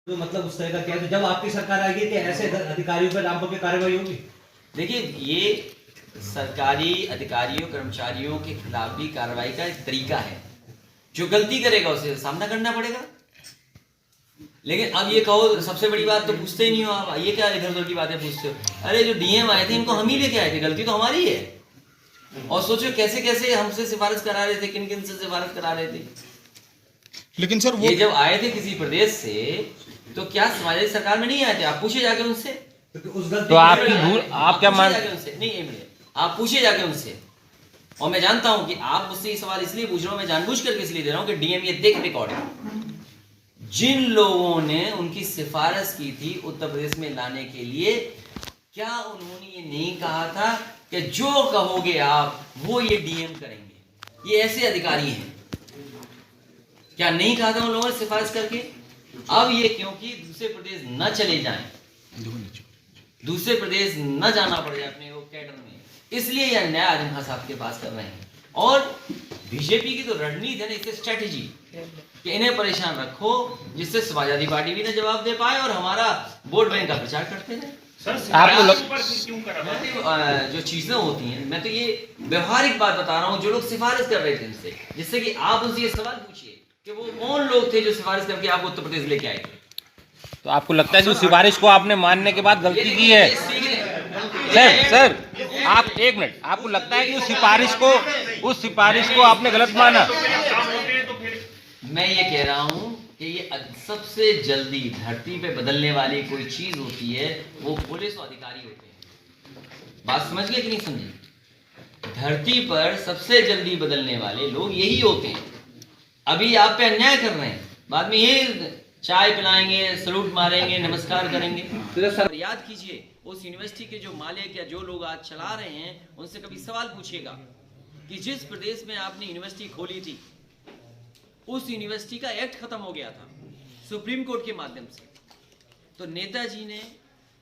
तो मतलब उस तरह का क्या है, तो जब आपकी सरकार आएगी तो ऐसे अधिकारियों पर आप पे कार्रवाई होगी? देखिए, ये सरकारी अधिकारियों कर्मचारियों के खिलाफ भी कार्रवाई का एक तरीका है। जो गलती करेगा उसे सामना करना पड़ेगा। लेकिन अब ये कहो, सबसे बड़ी बात तो पूछते ही नहीं हो आप, ये क्या इधर उधर की बातें पूछते हो। अरे जो डीएम आए थे इनको हम ही लेके आए थे, गलती तो हमारी है। और सोचो कैसे कैसे हमसे सिफारिश करा रहे थे, किन किन से सिफारिश करा रहे थे। लेकिन सर वो ये जब आए थे किसी प्रदेश से, तो क्या समाजवादी सरकार में नहीं आए थे? आप पूछे जाके उनसे। तो आपकी भूल, आप क्या मान, उनसे नहीं, एक मिनट, आप पूछिए जाके उनसे। और मैं जानता हूं कि आप मुझसे ये सवाल इसलिए पूछ रहे हो, मैं जानबूझ करके इसलिए दे रहा हूं कि डीएम ये देख रिकॉर्डिंग, जिन लोगों ने उनकी सिफारिश की थी उत्तर प्रदेश में लाने के लिए, क्या उन्होंने ये नहीं कहा था कि जो कहोगे आप वो ये डीएम करेंगे? ये ऐसे अधिकारी हैं, क्या नहीं कहा था उन लोगों ने सिफारिश करके? अब ये क्योंकि दूसरे प्रदेश न चले जाएं, दूसरे प्रदेश न जाना पड़ जाए अपने वो कैडर में, इसलिए यह नया आजम खान साहब के पास कर रहे हैं। और बीजेपी की तो रणनीति है ना, इससे स्ट्रेटेजी कि इन्हें परेशान रखो, जिससे समाजवादी पार्टी भी ना जवाब दे पाए और हमारा वोट बैंक का प्रचार करते रहे। आपको जो चीजें होती हैं, मैं तो ये व्यवहारिक बात बता रहा हूँ, जो लोग सिफारिश कर रहे थे इनसे, जिससे कि आप उनसे ये सवाल पूछिए कि वो कौन लोग थे जो सिफारिश करके आपको उत्तर प्रदेश लेके आए थे। तो आपको लगता है कि उस सिफारिश को आपने मानने के बाद गलती की है? सर आप एक मिनट, आपको लगता है कि उस सिफारिश को आपने गलत माना? मैं ये कह रहा हूं कि ये सबसे जल्दी धरती पे बदलने वाली कोई चीज होती है, वो पुलिस और अधिकारी होते हैं। बात समझ गए कि नहीं समझे? धरती पर सबसे जल्दी बदलने वाले लोग यही होते हैं। अभी आप पे अन्याय कर रहे हैं, बाद में ये चाय पिलाएंगे, सलूट मारेंगे, नमस्कार करेंगे। तो सर याद कीजिए, उस यूनिवर्सिटी के जो मालिक या जो लोग आज चला रहे हैं, उनसे कभी सवाल पूछिएगा कि जिस प्रदेश में आपने यूनिवर्सिटी खोली थी, उस यूनिवर्सिटी का एक्ट खत्म हो गया था सुप्रीम कोर्ट के माध्यम से। तो नेताजी ने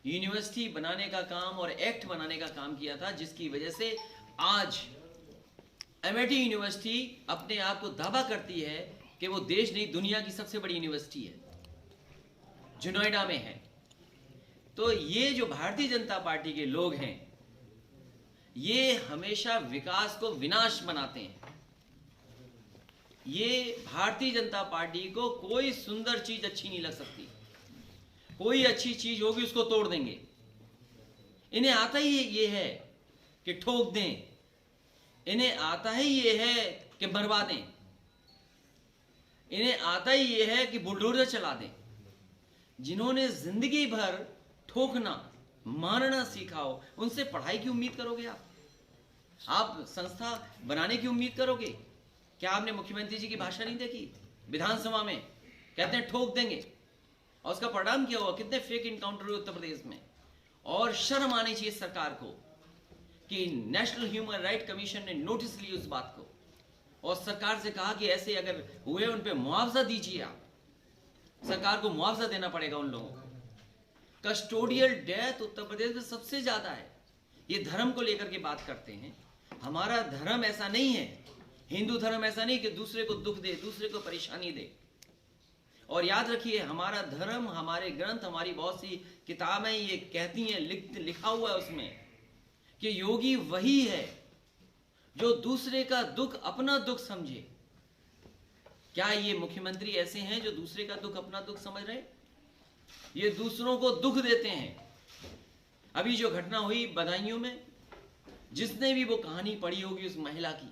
यूनिवर्सिटी बनाने का काम और एक्ट बनाने का काम किया था, जिसकी वजह से आज एमआईटी यूनिवर्सिटी अपने आप को दावा करती है कि वो देश नहीं दुनिया की सबसे बड़ी यूनिवर्सिटी है, जो नोएडा में है। तो ये जो भारतीय जनता पार्टी के लोग हैं, ये हमेशा विकास को विनाश बनाते हैं। ये भारतीय जनता पार्टी को कोई सुंदर चीज अच्छी नहीं लग सकती, कोई अच्छी चीज होगी उसको तोड़ देंगे। इन्हें आता ही ये है कि ठोक दें, इन्हें आता ही ये है कि मरवा दें, इन्हें आता ही ये है कि बुलडोजर चला दें। जिन्होंने जिंदगी भर ठोकना मारना सीखा हो, उनसे पढ़ाई की उम्मीद करोगे आप संस्था बनाने की उम्मीद करोगे? क्या आपने मुख्यमंत्री जी की भाषा नहीं देखी विधानसभा में? कहते हैं ठोक देंगे, और उसका परिणाम क्या हुआ? कितने फेक इनकाउंटर हुए उत्तर प्रदेश में। और शर्म आनी चाहिए सरकार को कि नेशनल ह्यूमन राइट कमीशन ने नोटिस ली उस बात को, और सरकार से कहा कि ऐसे अगर हुए उन पे मुआवजा दीजिए। आप सरकार को मुआवजा देना पड़ेगा उन लोगों को। कस्टोडियल डेथ उत्तर प्रदेश में सबसे ज्यादा है। ये धर्म को लेकर के बात करते हैं, हमारा धर्म ऐसा नहीं है, हिंदू धर्म ऐसा नहीं कि दूसरे को दुख दे, दूसरे को परेशानी दे। और याद रखिए, हमारा धर्म, हमारे ग्रंथ, हमारी बहुत सी किताबें ये कहती हैं, लिखा हुआ है उसमें कि योगी वही है जो दूसरे का दुख अपना दुख समझे। क्या ये मुख्यमंत्री ऐसे हैं जो दूसरे का दुख अपना दुख समझ रहे? ये दूसरों को दुख देते हैं। अभी जो घटना हुई बदायूं में, जिसने भी वो कहानी पढ़ी होगी उस महिला की,